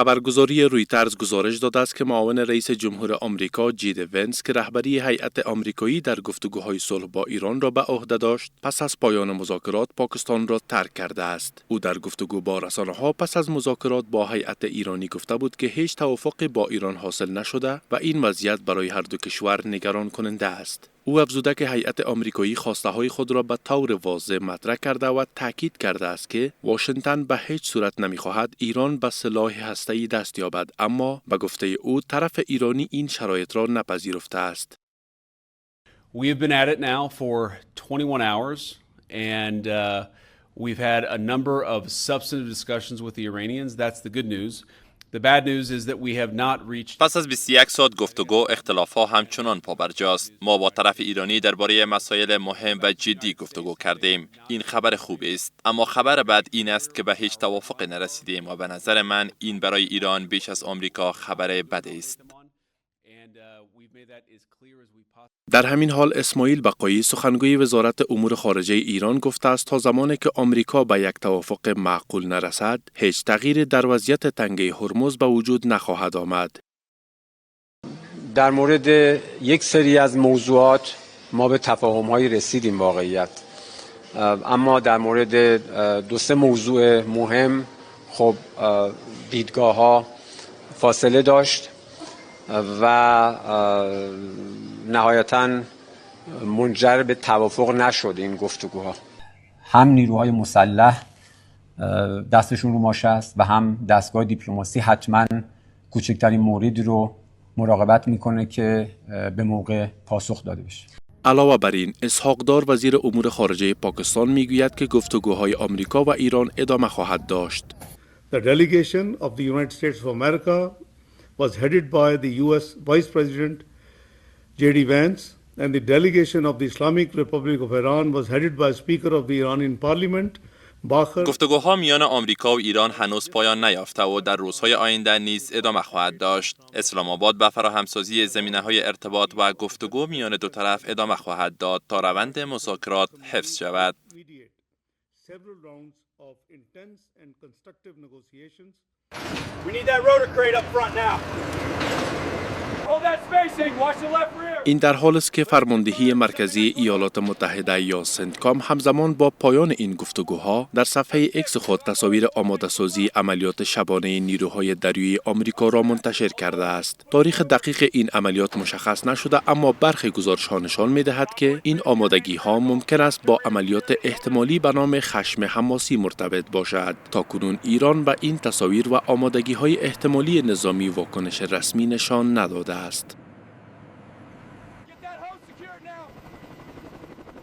خبرگزاری رویترز گزارش داده است که معاون رئیس جمهور آمریکا جید ونس که رهبری هیئت آمریکایی در گفتگوهای صلح با ایران را به عهده داشت، پس از پایان مذاکرات پاکستان را ترک کرده است. او در گفتگو با رسانه‌ها پس از مذاکرات با هیئت ایرانی گفته بود که هیچ توافقی با ایران حاصل نشده و این وضعیت برای هر دو کشور نگران کننده است. او افزوده که هیئت آمریکایی خواسته‌های خود را به طور واضح مطرح کرده و تاکید کرده است که واشنگتن به هیچ صورت نمی‌خواهد ایران به سلاح هسته‌ای دست یابد، اما به گفته او طرف ایرانی این شرایط را نپذیرفته است. We have been at it now for 21 hours and we've had a number of substantive discussions with the Iranians. That's the good news. The bad news is that we have not reached. پس از 21 ساعت گفتگو اختلاف‌ها همچنان پابرجاست. ما با طرف ایرانی درباره مسائل مهم و جدی گفتگو کردیم. این خبر خوبی است. اما خبر بد این است که به هیچ توافق نرسیدیم و به نظر من این برای ایران بیش از آمریکا خبر بد است. در همین حال اسماعیل بقایی سخنگوی وزارت امور خارجه ایران گفته است تا زمانی که آمریکا به یک توافق معقول نرسد، هیچ تغییری در وضعیت تنگه هرمز به وجود نخواهد آمد. در مورد یک سری از موضوعات ما به تفاهم‌هایی رسیدیم واقعیت، اما در مورد دو سه موضوع مهم خب دیدگاه‌ها فاصله داشت و نهایتاً منجر به توافق نشد این گفتگوها. هم نیروهای مسلح دستشون رو ماشه است و هم دستگاه دیپلماسی حتماً کوچکترین موردی رو مراقبت میکنه که به موقع پاسخ داده بشه. علاوه بر این، اسحاق دار وزیر امور خارجه پاکستان میگوید که گفتگوهای آمریکا و ایران ادامه خواهد داشت. The delegation of the United States of America was headed by the US Vice President J.D. Vance, and the delegation of the Islamic Republic of Iran was headed by Speaker of the Iranian Parliament, Bakr. گفتگوها میان آمریکا و ایران هنوز پایان نیافته و در روزهای آینده نیز ادامه خواهد داشت. اسلام آباد به فراهمسازی زمینه‌های ارتباط و گفتگو میان دو طرف ادامه خواهد داد تا روند مذاکرات حفظ شود. We need that rotor crate up front now. Hold that spacing. Watch the left rear. این در حالی است که فرماندهی مرکزی ایالات متحده یا سنتکام همزمان با پایان این گفتگوها در صفحه ایکس خود تصاویر آماده سازی عملیات شبانه نیروهای دریایی آمریکا را منتشر کرده است. تاریخ دقیق این عملیات مشخص نشده، اما برخی گزارش‌ها نشان می‌دهد که این آمادگی‌ها ممکن است با عملیات احتمالی به نام خشم حماسی مرتبط باشد. تاکنون ایران به این تصاویر و آمادگی‌های احتمالی نظامی واکنش رسمی نشان نداده است. Get that hose secured now.